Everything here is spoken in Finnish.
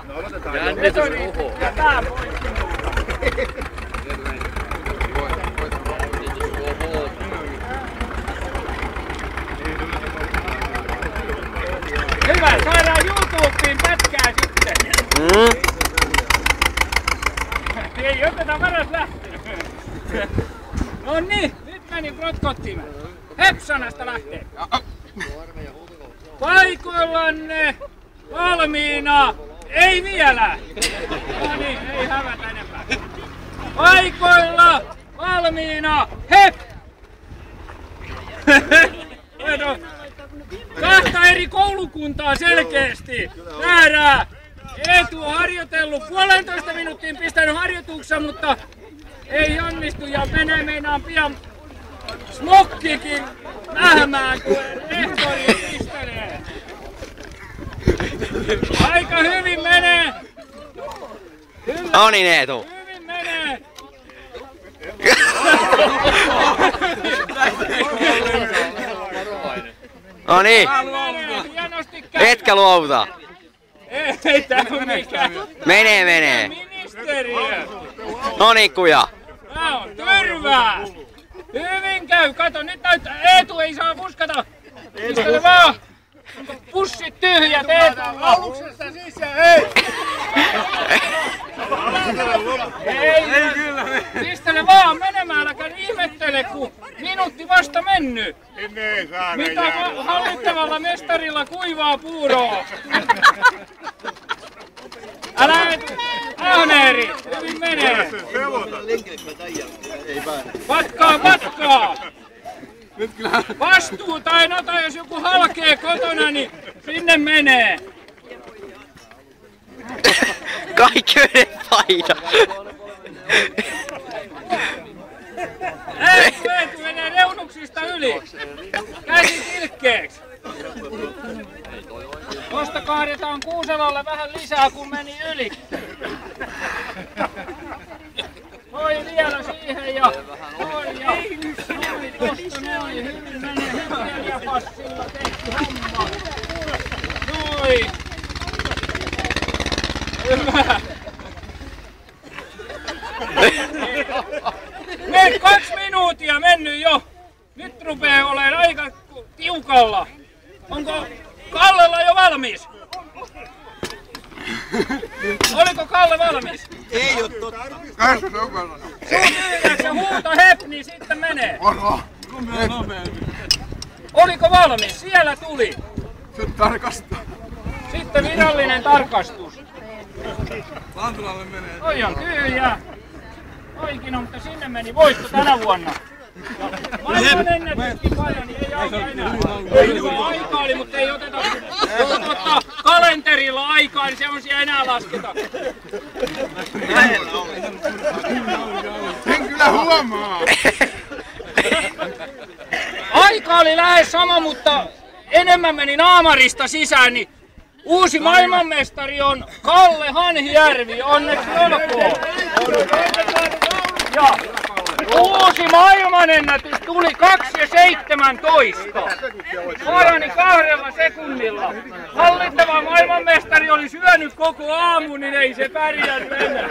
No aloitetaan jo. Ja tää pois. Hyvä, saadaan YouTubeen pätkää sitten. Ei oteta varas lähteä. No niin, nyt meni protkottimen. Hepsanasta lähtee. Paikoillanne valmiina. Ei vielä. No niin, ei hävätä enempää. Paikoilla valmiina. Hep! Kahta eri koulukuntaa selkeästi. Nähdään. Eetu on harjoitellut 1,5 minuuttiin pistänyt harjoituksessa, mutta ei onnistu ja menee meinaan pian smokkikin nähmään, kun rehtori pistelee. Aika hyvin menee. No niin, Eetu. Hyvin menee. No niin. Etkä luovuta. Ei tää on mikään. Menee. Ministeriö. No niin, kuja. Tää on törvää. Hyvin käy. Kato, nyt näyttää. Eetu ei saa puskata. Pistele vaan. Pussit tyhjät Eetulla. Aluksesta sisään, ei! Ei kyllä. Pistele vaan menemään, äläkä ihmettele, kun minuutti vasta mennyt. Sinne saa ne Mitä hallittavalla mestarilla kuivaa puuroa? Älä Ahneeri, hyvin menee. Patkaa! Vastuuta ei ota, jos joku halkee kotona, niin sinne menee. Kaikki menee paita. Eetu menee reunuksista yli. Käsi tilkkeeksi. Tosta kaadetaan Kuuselolle vähän lisää, kun meni yli. Noi vielä siihen ja noin ja noin tosta noin. Hyvin menee hyvin passilla tehty homma. Noin. Hyvä. Me 2 minuuttia mennyt jo. Nyt rupee olemaan aika tiukalla. Onko Kallella jo valmis? Oliko Kalle valmis? Ei oo totta. Se huuto hep, niin sitten menee. Oliko valmis? Siellä tuli. Nyt tarkastaa. Sitten virallinen tarkastus. Lantulalle menee. Toi on tyhjä. Toikin on, mutta sinne meni voitto tänä vuonna. Maailman ennätyskin paljon, niin ei aika enää. Aika oli, mutta ei oteta. Jos ottaa kalenterilla aikaa, niin se on siellä enää lasketa. Sen kyllä huomaa. Aika oli lähes sama, mutta enemmän meni naamarista sisään, niin uusi maailmanmestari on Kalle Hanhijärvi. Onneksi olkoon. Ja uusi maailmanennätys tuli 2:17. Parani 2 sekunnilla. Hallittava maailmanmestari oli syönyt koko aamun, niin ei se pärjännyt enää.